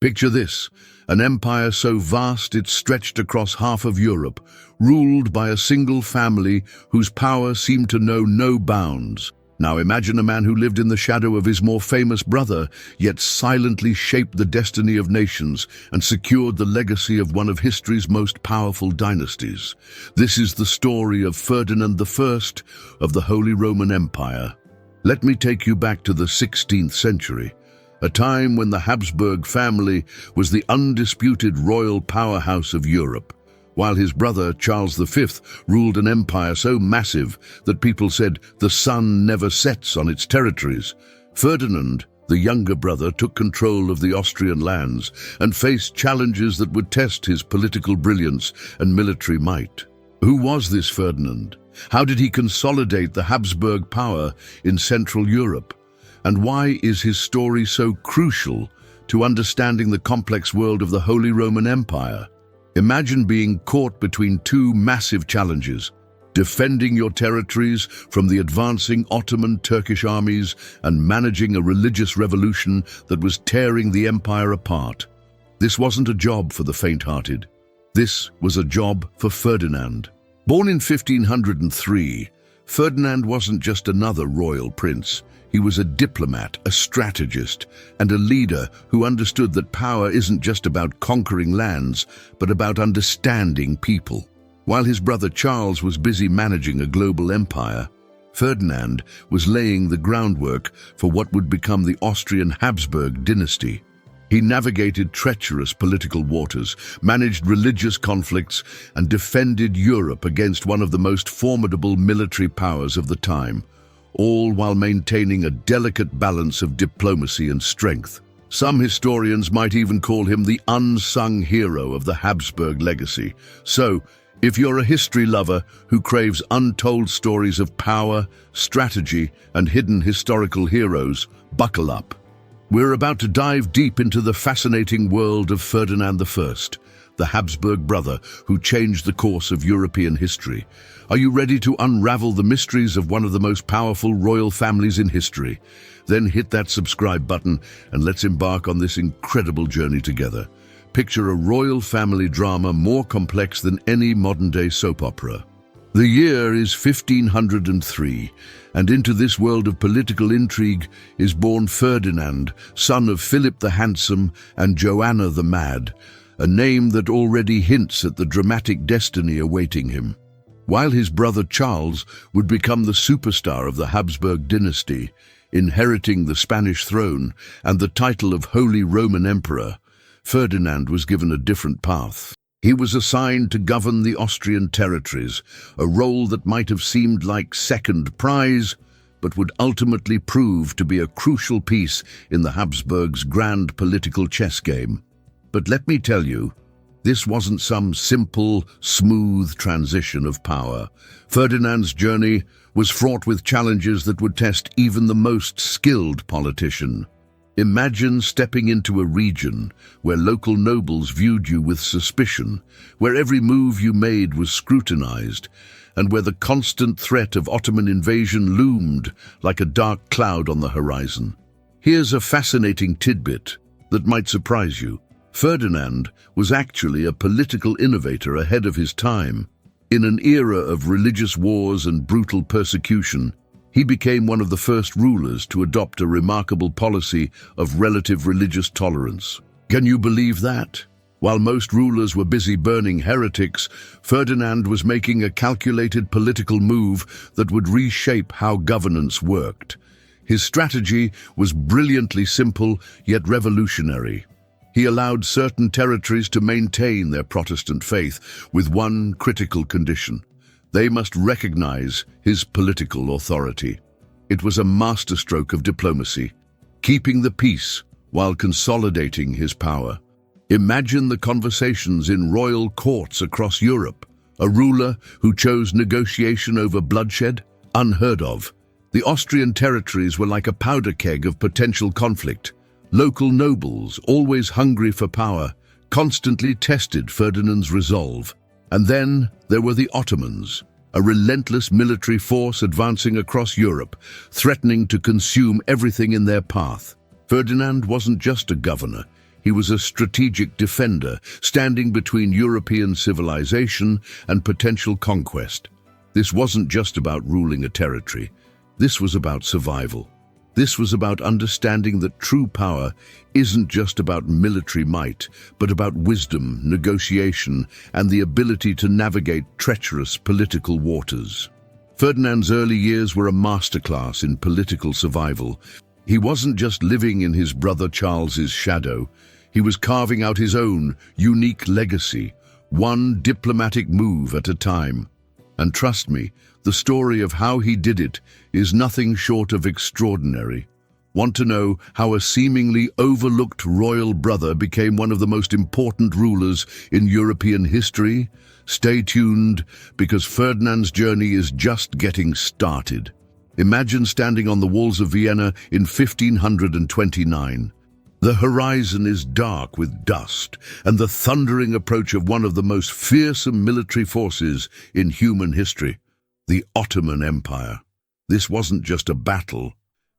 Picture this, an empire so vast it stretched across half of Europe, ruled by a single family whose power seemed to know no bounds. Now imagine a man who lived in the shadow of his more famous brother, yet silently shaped the destiny of nations and secured the legacy of one of history's most powerful dynasties. This is the story of Ferdinand I of the Holy Roman Empire. Let me take you back to the 16th century, a time when the Habsburg family was the undisputed royal powerhouse of Europe, while his brother Charles V ruled an empire so massive that people said the sun never sets on its territories. Ferdinand, the younger brother, took control of the Austrian lands and faced challenges that would test his political brilliance and military might. Who was this Ferdinand? How did he consolidate the Habsburg power in Central Europe? And why is his story so crucial to understanding the complex world of the Holy Roman Empire? Imagine being caught between two massive challenges: defending your territories from the advancing Ottoman Turkish armies and managing a religious revolution that was tearing the empire apart. This wasn't a job for the faint-hearted. This was a job for Ferdinand. Born in 1503, Ferdinand wasn't just another royal prince. He was a diplomat, a strategist, and a leader who understood that power isn't just about conquering lands, but about understanding people. While his brother Charles was busy managing a global empire, Ferdinand was laying the groundwork for what would become the Austrian Habsburg dynasty. He navigated treacherous political waters, managed religious conflicts, and defended Europe against one of the most formidable military powers of the time, all while maintaining a delicate balance of diplomacy and strength. Some historians might even call him the unsung hero of the Habsburg legacy. So, if you're a history lover who craves untold stories of power, strategy, and hidden historical heroes, buckle up. We're about to dive deep into the fascinating world of Ferdinand I, the Habsburg brother who changed the course of European history. Are you ready to unravel the mysteries of one of the most powerful royal families in history? Then hit that subscribe button and let's embark on this incredible journey together. Picture a royal family drama more complex than any modern-day soap opera. The year is 1503, and into this world of political intrigue is born Ferdinand, son of Philip the Handsome and Joanna the Mad, a name that already hints at the dramatic destiny awaiting him. While his brother Charles would become the superstar of the Habsburg dynasty, inheriting the Spanish throne and the title of Holy Roman Emperor, Ferdinand was given a different path. He was assigned to govern the Austrian territories, a role that might have seemed like second prize, but would ultimately prove to be a crucial piece in the Habsburgs' grand political chess game. But let me tell you, this wasn't some simple, smooth transition of power. Ferdinand's journey was fraught with challenges that would test even the most skilled politician. Imagine stepping into a region where local nobles viewed you with suspicion, where every move you made was scrutinized, and where the constant threat of Ottoman invasion loomed like a dark cloud on the horizon. Here's a fascinating tidbit that might surprise you. Ferdinand was actually a political innovator ahead of his time. In an era of religious wars and brutal persecution, he became one of the first rulers to adopt a remarkable policy of relative religious tolerance. Can you believe that? While most rulers were busy burning heretics, Ferdinand was making a calculated political move that would reshape how governance worked. His strategy was brilliantly simple yet revolutionary. He allowed certain territories to maintain their Protestant faith with one critical condition: they must recognize his political authority. It was a masterstroke of diplomacy, keeping the peace while consolidating his power. Imagine the conversations in royal courts across Europe. A ruler who chose negotiation over bloodshed? Unheard of. The Austrian territories were like a powder keg of potential conflict. Local nobles, always hungry for power, constantly tested Ferdinand's resolve. And then there were the Ottomans, a relentless military force advancing across Europe, threatening to consume everything in their path. Ferdinand wasn't just a governor, He was a strategic defender, standing between European civilization and potential conquest. This wasn't just about ruling a territory. This was about survival. This was about understanding that true power isn't just about military might, but about wisdom, negotiation, and the ability to navigate treacherous political waters. Ferdinand's early years were a masterclass in political survival. He wasn't just living in his brother Charles's shadow. He was carving out his own unique legacy, one diplomatic move at a time. And trust me, the story of how he did it is nothing short of extraordinary. Want to know how a seemingly overlooked royal brother became one of the most important rulers in European history? Stay tuned, because Ferdinand's journey is just getting started. Imagine standing on the walls of Vienna in 1529. The horizon is dark with dust, and the thundering approach of one of the most fearsome military forces in human history, the Ottoman Empire. This wasn't just a battle.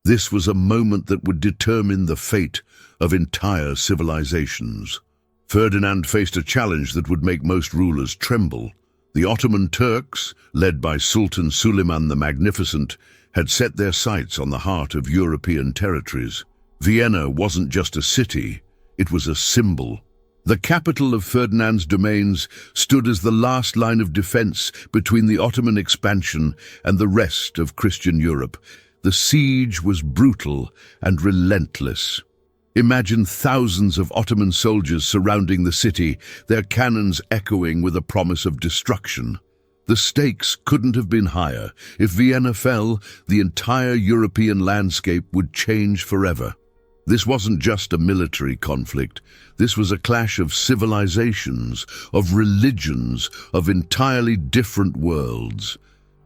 This was a moment that would determine the fate of entire civilizations. Ferdinand faced a challenge that would make most rulers tremble. The Ottoman Turks, led by Sultan Suleiman the Magnificent, had set their sights on the heart of European territories. Vienna wasn't just a city, it was a symbol. The capital of Ferdinand's domains stood as the last line of defense between the Ottoman expansion and the rest of Christian Europe. The siege was brutal and relentless. Imagine thousands of Ottoman soldiers surrounding the city, their cannons echoing with a promise of destruction. The stakes couldn't have been higher. If Vienna fell, the entire European landscape would change forever. This wasn't just a military conflict. This was a clash of civilizations, of religions, of entirely different worlds.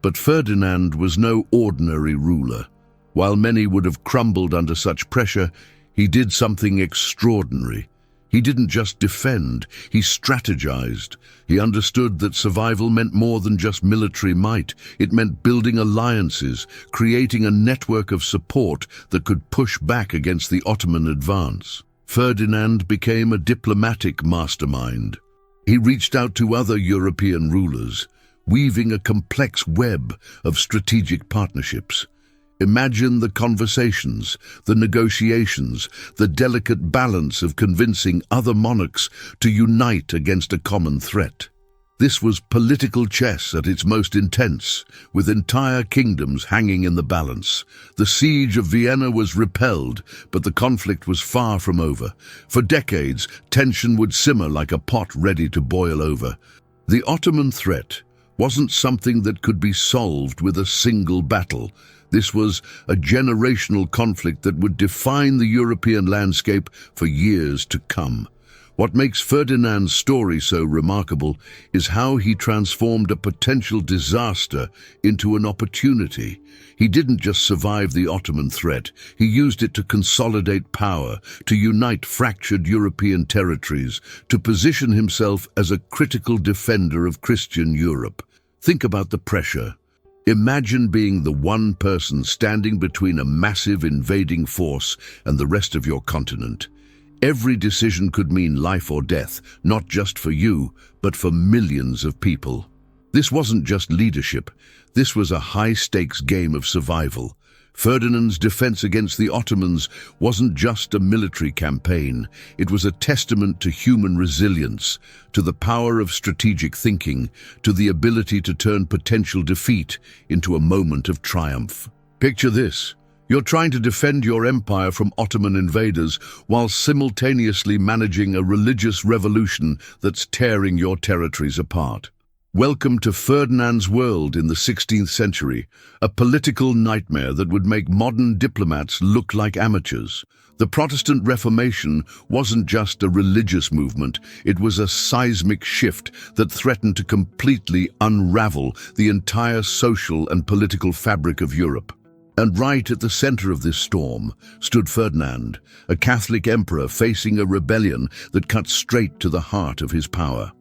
But Ferdinand was no ordinary ruler. While many would have crumbled under such pressure, he did something extraordinary. He didn't just defend, he strategized. He understood that survival meant more than just military might. It meant building alliances, creating a network of support that could push back against the Ottoman advance. Ferdinand became a diplomatic mastermind. He reached out to other European rulers, weaving a complex web of strategic partnerships. Imagine the conversations, the negotiations, the delicate balance of convincing other monarchs to unite against a common threat. This was political chess at its most intense, with entire kingdoms hanging in the balance. The siege of Vienna was repelled, but the conflict was far from over. For decades, tension would simmer like a pot ready to boil over. The Ottoman threat wasn't something that could be solved with a single battle. This was a generational conflict that would define the European landscape for years to come. What makes Ferdinand's story so remarkable is how he transformed a potential disaster into an opportunity. He didn't just survive the Ottoman threat, he used it to consolidate power, to unite fractured European territories, to position himself as a critical defender of Christian Europe. Think about the pressure. Imagine being the one person standing between a massive invading force and the rest of your continent. Every decision could mean life or death, not just for you, but for millions of people. This wasn't just leadership. This was a high-stakes game of survival. Ferdinand's defense against the Ottomans wasn't just a military campaign. It was a testament to human resilience, to the power of strategic thinking, to the ability to turn potential defeat into a moment of triumph. Picture this. You're trying to defend your empire from Ottoman invaders while simultaneously managing a religious revolution that's tearing your territories apart. Welcome to Ferdinand's world in the 16th century, a political nightmare that would make modern diplomats look like amateurs. The Protestant Reformation wasn't just a religious movement, it was a seismic shift that threatened to completely unravel the entire social and political fabric of Europe. And right at the center of this storm stood Ferdinand, a Catholic emperor facing a rebellion that cut straight to the heart of his power.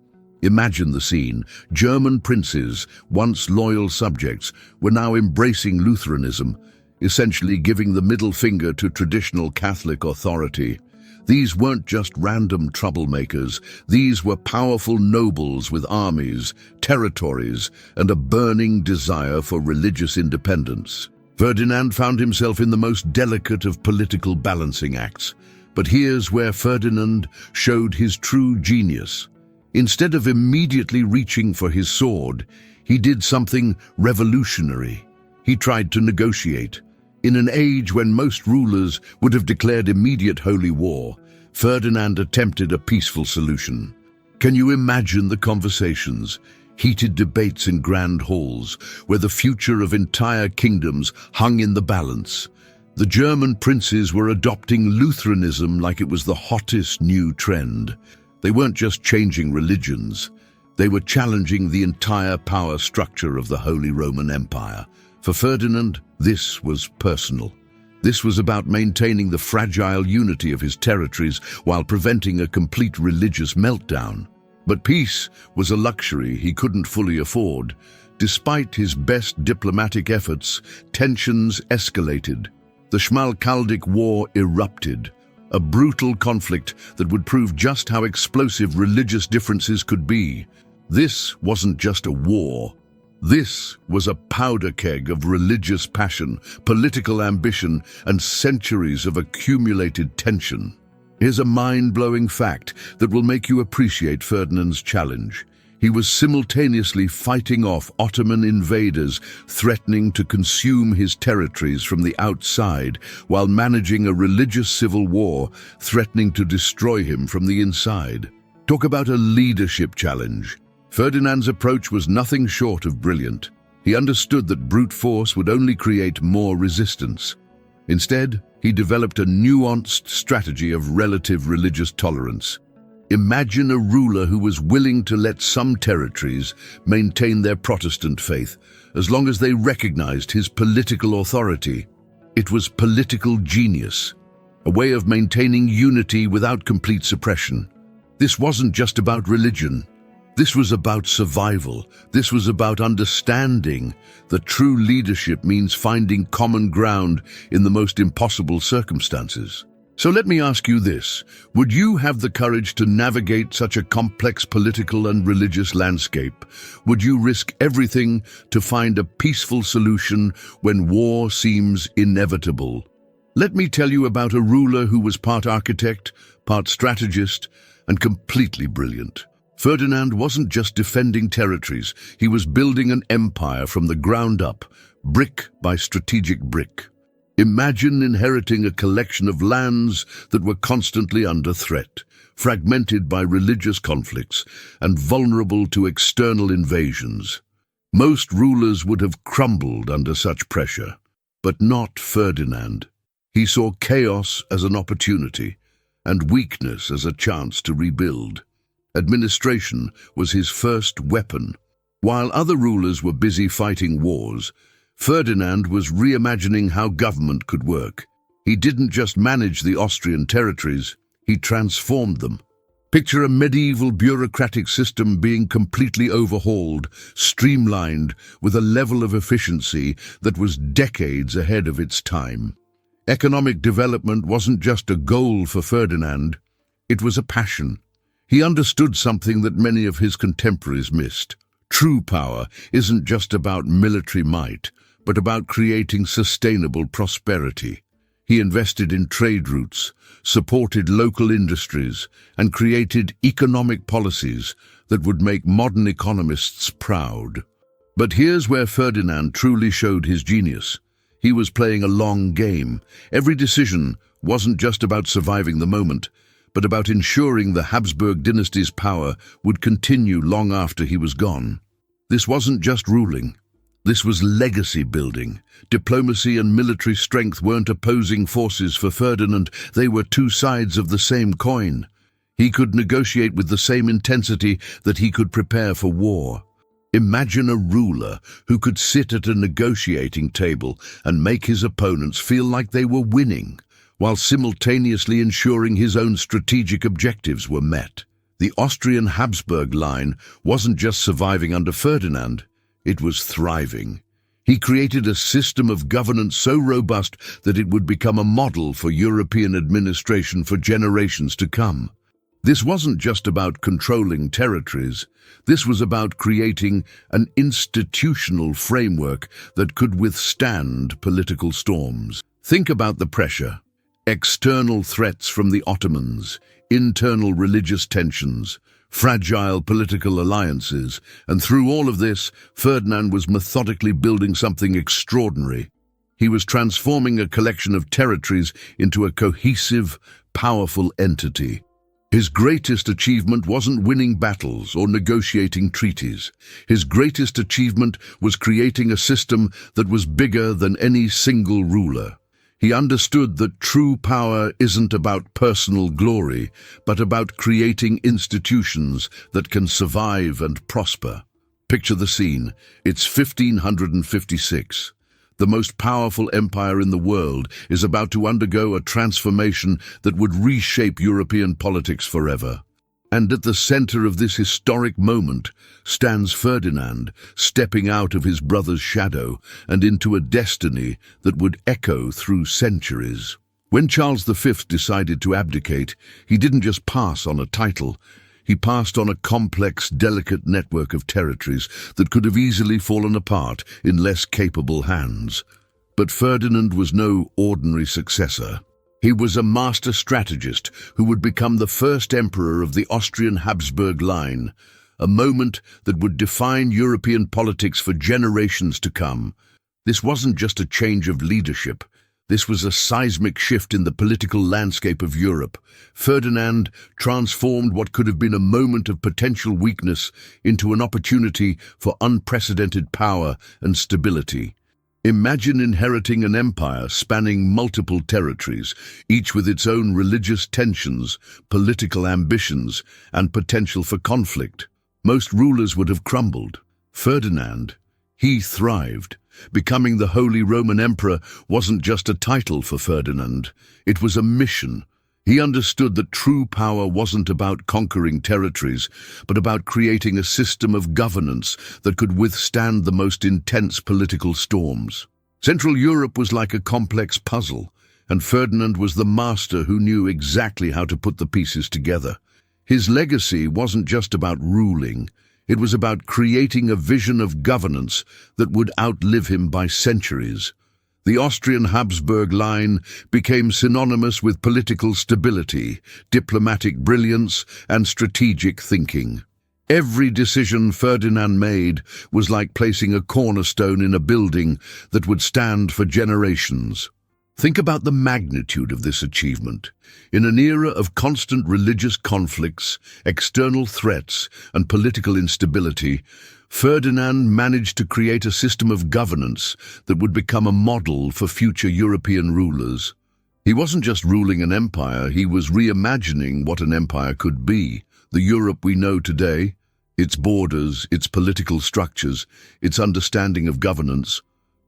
Imagine the scene. German princes, once loyal subjects, were now embracing Lutheranism, essentially giving the middle finger to traditional Catholic authority. These weren't just random troublemakers. These were powerful nobles with armies, territories, and a burning desire for religious independence. Ferdinand found himself in the most delicate of political balancing acts. But here's where Ferdinand showed his true genius. Instead of immediately reaching for his sword, he did something revolutionary. He tried to negotiate. In an age when most rulers would have declared immediate holy war, Ferdinand attempted a peaceful solution. Can you imagine the conversations, heated debates in grand halls, where the future of entire kingdoms hung in the balance? The German princes were adopting Lutheranism like it was the hottest new trend. They weren't just changing religions, they were challenging the entire power structure of the Holy Roman Empire. For Ferdinand, this was personal. This was about maintaining the fragile unity of his territories while preventing a complete religious meltdown. But peace was a luxury he couldn't fully afford. Despite his best diplomatic efforts, tensions escalated. The Schmalkaldic War erupted, a brutal conflict that would prove just how explosive religious differences could be. This wasn't just a war. This was a powder keg of religious passion, political ambition, and centuries of accumulated tension. Here's a mind-blowing fact that will make you appreciate Ferdinand's challenge. He was simultaneously fighting off Ottoman invaders threatening to consume his territories from the outside, while managing a religious civil war threatening to destroy him from the inside. Talk about a leadership challenge. Ferdinand's approach was nothing short of brilliant. He understood that brute force would only create more resistance. Instead, he developed a nuanced strategy of relative religious tolerance. Imagine a ruler who was willing to let some territories maintain their Protestant faith, as long as they recognized his political authority. It was political genius, a way of maintaining unity without complete suppression. This wasn't just about religion. This was about survival. This was about understanding that true leadership means finding common ground in the most impossible circumstances. So let me ask you this. Would you have the courage to navigate such a complex political and religious landscape? Would you risk everything to find a peaceful solution when war seems inevitable? Let me tell you about a ruler who was part architect, part strategist, and completely brilliant. Ferdinand wasn't just defending territories, he was building an empire from the ground up, brick by strategic brick. Imagine inheriting a collection of lands that were constantly under threat, fragmented by religious conflicts, and vulnerable to external invasions. Most rulers would have crumbled under such pressure, but not Ferdinand. He saw chaos as an opportunity, and weakness as a chance to rebuild. Administration was his first weapon. While other rulers were busy fighting wars, Ferdinand was reimagining how government could work. He didn't just manage the Austrian territories, he transformed them. Picture a medieval bureaucratic system being completely overhauled, streamlined, with a level of efficiency that was decades ahead of its time. Economic development wasn't just a goal for Ferdinand, it was a passion. He understood something that many of his contemporaries missed. True power isn't just about military might, but about creating sustainable prosperity. He invested in trade routes, supported local industries, and created economic policies that would make modern economists proud. But here's where Ferdinand truly showed his genius. He was playing a long game. Every decision wasn't just about surviving the moment, but about ensuring the Habsburg dynasty's power would continue long after he was gone. This wasn't just ruling. This was legacy building. Diplomacy and military strength weren't opposing forces for Ferdinand, they were two sides of the same coin. He could negotiate with the same intensity that he could prepare for war. Imagine a ruler who could sit at a negotiating table and make his opponents feel like they were winning, while simultaneously ensuring his own strategic objectives were met. The Austrian Habsburg line wasn't just surviving under Ferdinand, it was thriving. He created a system of governance so robust that it would become a model for European administration for generations to come. This wasn't just about controlling territories. This was about creating an institutional framework that could withstand political storms. Think about the pressure. External threats from the Ottomans, internal religious tensions, fragile political alliances, and through all of this, Ferdinand was methodically building something extraordinary. He was transforming a collection of territories into a cohesive, powerful entity. His greatest achievement wasn't winning battles or negotiating treaties. His greatest achievement was creating a system that was bigger than any single ruler. He understood that true power isn't about personal glory, but about creating institutions that can survive and prosper. Picture the scene. It's 1556. The most powerful empire in the world is about to undergo a transformation that would reshape European politics forever. And at the center of this historic moment stands Ferdinand, stepping out of his brother's shadow and into a destiny that would echo through centuries. When Charles V decided to abdicate, he didn't just pass on a title. He passed on a complex, delicate network of territories that could have easily fallen apart in less capable hands. But Ferdinand was no ordinary successor. He was a master strategist who would become the first emperor of the Austrian Habsburg line, a moment that would define European politics for generations to come. This wasn't just a change of leadership. This was a seismic shift in the political landscape of Europe. Ferdinand transformed what could have been a moment of potential weakness into an opportunity for unprecedented power and stability. Imagine inheriting an empire spanning multiple territories, each with its own religious tensions, political ambitions, and potential for conflict. Most rulers would have crumbled. Ferdinand, he thrived. Becoming the Holy Roman Emperor wasn't just a title for Ferdinand, it was a mission. He understood that true power wasn't about conquering territories, but about creating a system of governance that could withstand the most intense political storms. Central Europe was like a complex puzzle, and Ferdinand was the master who knew exactly how to put the pieces together. His legacy wasn't just about ruling, it was about creating a vision of governance that would outlive him by centuries. The Austrian Habsburg line became synonymous with political stability, diplomatic brilliance, and strategic thinking. Every decision Ferdinand made was like placing a cornerstone in a building that would stand for generations. Think about the magnitude of this achievement. In an era of constant religious conflicts, external threats, and political instability, Ferdinand managed to create a system of governance that would become a model for future European rulers. He wasn't just ruling an empire, he was reimagining what an empire could be. The Europe we know today, its borders, its political structures, its understanding of governance,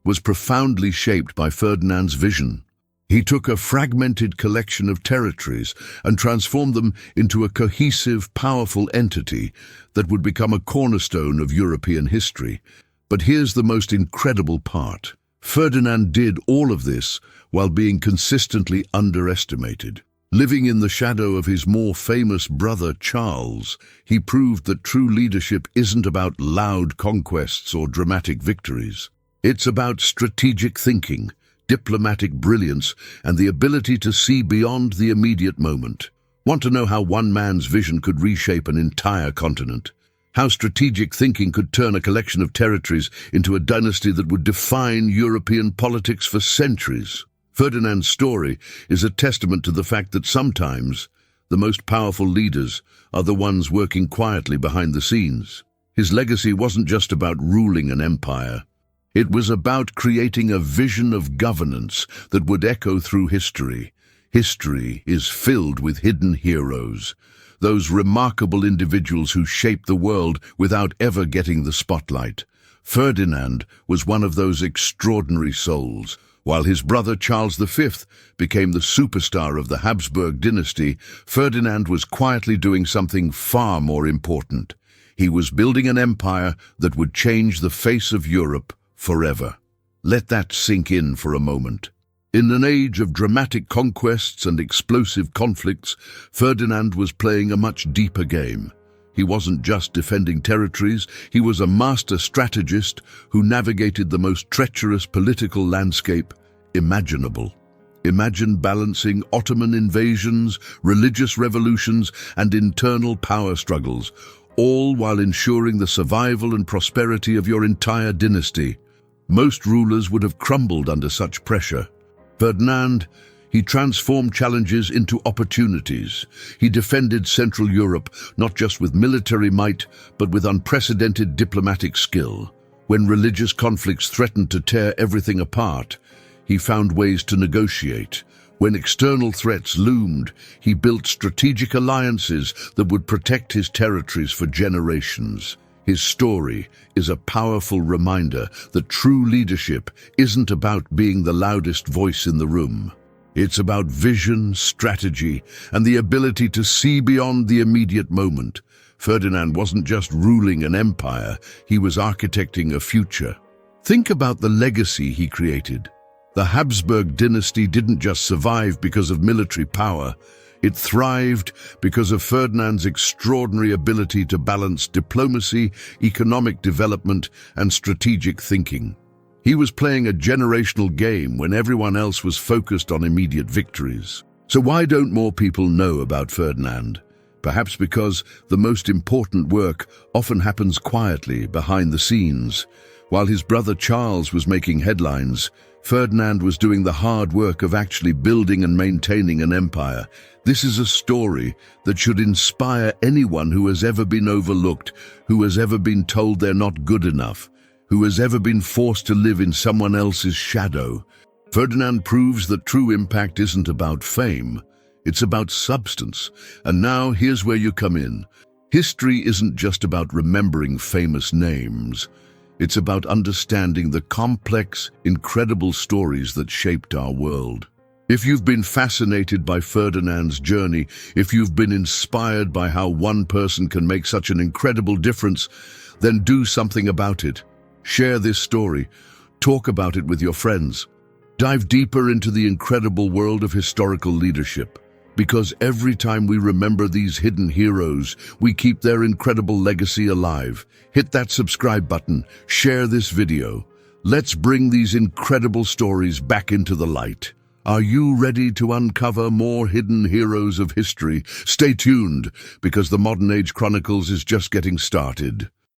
was profoundly shaped by Ferdinand's vision. He took a fragmented collection of territories and transformed them into a cohesive, powerful entity that would become a cornerstone of European history. But here's the most incredible part. Ferdinand did all of this while being consistently underestimated. Living in the shadow of his more famous brother Charles, he proved that true leadership isn't about loud conquests or dramatic victories. It's about strategic thinking, diplomatic brilliance, and the ability to see beyond the immediate moment. Want to know how one man's vision could reshape an entire continent? How strategic thinking could turn a collection of territories into a dynasty that would define European politics for centuries? Ferdinand's story is a testament to the fact that sometimes the most powerful leaders are the ones working quietly behind the scenes. His legacy wasn't just about ruling an empire. It was about creating a vision of governance that would echo through history. History is filled with hidden heroes, those remarkable individuals who shaped the world without ever getting the spotlight. Ferdinand was one of those extraordinary souls. While his brother Charles V became the superstar of the Habsburg dynasty, Ferdinand was quietly doing something far more important. He was building an empire that would change the face of Europe forever. Let that sink in for a moment. In an age of dramatic conquests and explosive conflicts, Ferdinand was playing a much deeper game. He wasn't just defending territories, he was a master strategist who navigated the most treacherous political landscape imaginable. Imagine balancing Ottoman invasions, religious revolutions, and internal power struggles, all while ensuring the survival and prosperity of your entire dynasty. Most rulers would have crumbled under such pressure. Ferdinand, he transformed challenges into opportunities. He defended Central Europe not just with military might, but with unprecedented diplomatic skill. When religious conflicts threatened to tear everything apart, he found ways to negotiate. When external threats loomed, he built strategic alliances that would protect his territories for generations. His story is a powerful reminder that true leadership isn't about being the loudest voice in the room. It's about vision, strategy, and the ability to see beyond the immediate moment. Ferdinand wasn't just ruling an empire, he was architecting a future. Think about the legacy he created. The Habsburg dynasty didn't just survive because of military power. It thrived because of Ferdinand's extraordinary ability to balance diplomacy, economic development, and strategic thinking. He was playing a generational game when everyone else was focused on immediate victories. So why don't more people know about Ferdinand? Perhaps because the most important work often happens quietly behind the scenes. While his brother Charles was making headlines, Ferdinand was doing the hard work of actually building and maintaining an empire. This is a story that should inspire anyone who has ever been overlooked, who has ever been told they're not good enough, who has ever been forced to live in someone else's shadow. Ferdinand proves that true impact isn't about fame, it's about substance. And now here's where you come in. History isn't just about remembering famous names. It's about understanding the complex, incredible stories that shaped our world. If you've been fascinated by Ferdinand's journey, if you've been inspired by how one person can make such an incredible difference, then do something about it. Share this story. Talk about it with your friends. Dive deeper into the incredible world of historical leadership. Because every time we remember these hidden heroes, we keep their incredible legacy alive. Hit that subscribe button, share this video. Let's bring these incredible stories back into the light. Are you ready to uncover more hidden heroes of history? Stay tuned, because the Modern Age Chronicles is just getting started.